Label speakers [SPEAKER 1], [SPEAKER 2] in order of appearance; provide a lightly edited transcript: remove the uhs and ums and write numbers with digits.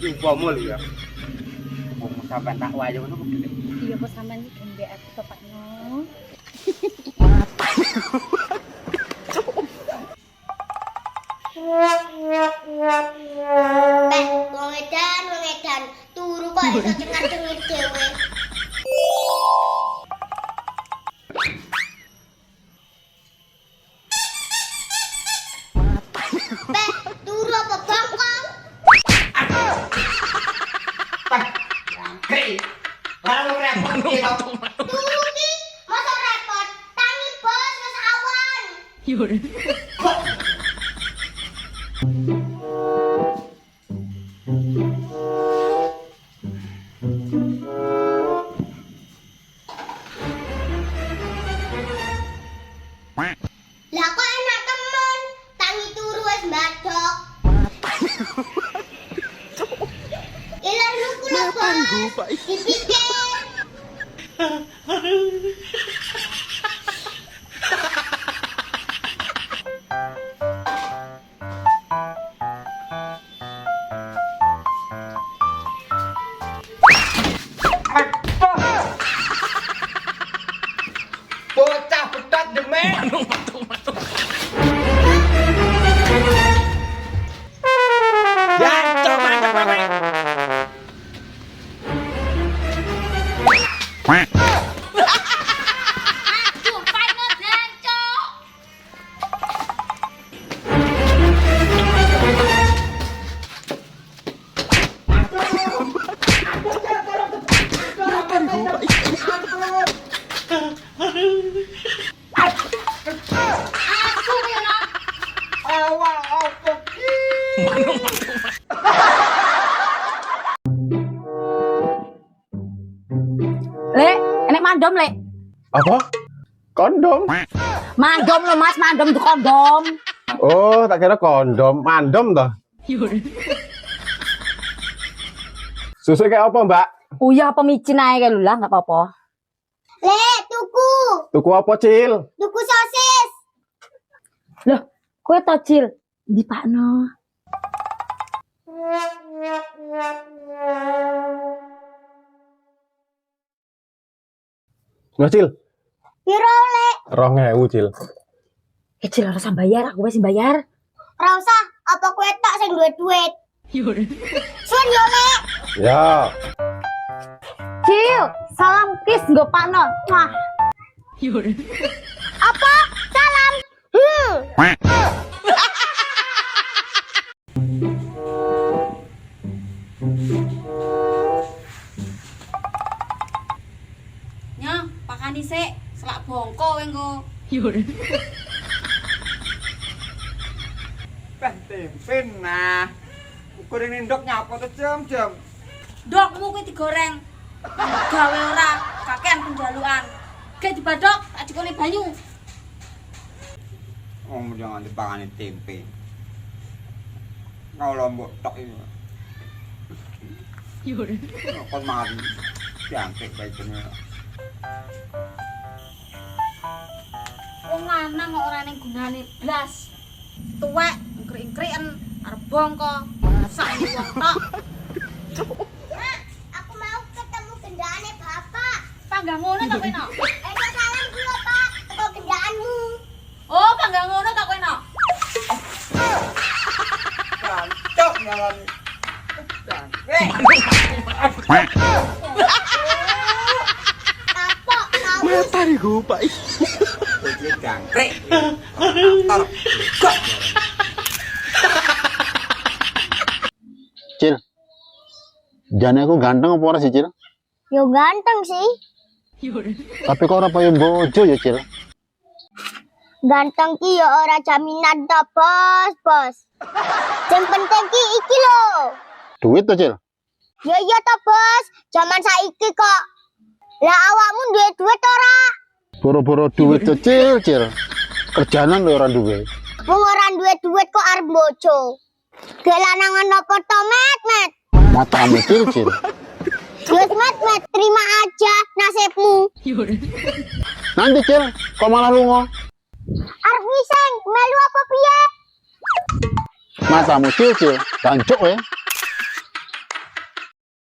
[SPEAKER 1] Umpama lho ya. Wong sampean tak wayo ngono kok gede.
[SPEAKER 2] Iya kok sampean iki gendek aku bapakno.
[SPEAKER 3] Wong edan turu kok iso cengar-cengir dhewe. Turu apa bangkong?
[SPEAKER 1] Hei. Lalu repot iki.
[SPEAKER 3] Turu ki masa repot. Tangi bos wis awan. Lah kok enak temen, tangi turu wis mbadok. Ilar nuku lho, Bos. Dipikir.
[SPEAKER 1] Bocah betot demen. Jancok mantep banget.
[SPEAKER 2] Aduh, panas jancok. Aku kena.
[SPEAKER 1] Awak apa ki?
[SPEAKER 2] Lek, enek mandom, Lek.
[SPEAKER 4] Apa? Kondom?
[SPEAKER 2] Mandom lho, Mas, mandom itu kondom.
[SPEAKER 4] Oh, tak kira kondom. Mandom toh. Susu kayak apa, Mbak?
[SPEAKER 2] Uya apa micin ae kae lho lah, enggak apa-apa.
[SPEAKER 3] Lek, tuku.
[SPEAKER 4] Tuku apa, Cil?
[SPEAKER 3] Tuku sosis.
[SPEAKER 2] Loh, kowe tocil di Pakno.
[SPEAKER 4] Nggak, Cil?
[SPEAKER 3] Piro, Lek?
[SPEAKER 4] 2.000, Cil.
[SPEAKER 2] Cil harus bayar, aku wis bayar.
[SPEAKER 3] Ora usah, apa kowe tok sing duwe duit? Sun yo, Lek.
[SPEAKER 4] Ya.
[SPEAKER 2] Cil, salam kiss nggo Pakno. Wah.
[SPEAKER 3] Apa? Salam.
[SPEAKER 2] Nya, pakani sik, selak bongko kowe nggo.
[SPEAKER 1] Tempin nah. Ukur ini ndok nyapa tuh jam-jam.
[SPEAKER 2] Ndokmu kuwi digoreng. Gawe ora kakean penjaluan. Gek dibadok, tak dikoni banyu.
[SPEAKER 1] Om jangan dipakani tempe. Kau lombok tok ini. Kon mari. Jangkrik bae jenenge.
[SPEAKER 2] Wong lanang kok ora ning gunane blas. Tuwek, ngkrik-ngkriken arep bongko. Sak wong tok.
[SPEAKER 3] Mak, aku mau ketemu gendane Bapak.
[SPEAKER 2] Panggang ngono ta kowe no?
[SPEAKER 3] Salam dulu, Pak. Teko gendaanmu.
[SPEAKER 2] Oh, panggang ngono ta kowe no?
[SPEAKER 1] Jancok nyalani. Jangkrik.
[SPEAKER 3] Kapok kau.
[SPEAKER 4] Mata nih gue, Pak.
[SPEAKER 1] Iki jangkrik. Motor.
[SPEAKER 4] Cil. Jane aku ganteng apa ora sih, Cil?
[SPEAKER 3] Yo ganteng sih.
[SPEAKER 4] Tapi kok ora payu bojo ya, Cil?
[SPEAKER 3] Ganteng ki yo ora jaminan to, Bos. Sing penting ki iki lho.
[SPEAKER 4] Duit tuh, Cil.
[SPEAKER 3] Ya iya to, Bos. Zaman saiki kok. Lah awakmu duwe duit ora?
[SPEAKER 4] Boro-boro duit tuh, Cil. Kerjaanan lho ora duwe.
[SPEAKER 3] Wong ora duwe duit kok arep bojo. Gelanangan opo to, Met?
[SPEAKER 4] Matamu, Cil.
[SPEAKER 3] Wes, Met, terima aja nasibmu.
[SPEAKER 4] Nanti, Cil, kok malah lunga?
[SPEAKER 3] Arep ngiseng, melu apa piye?
[SPEAKER 4] Matamu cil-cil, gancuk we.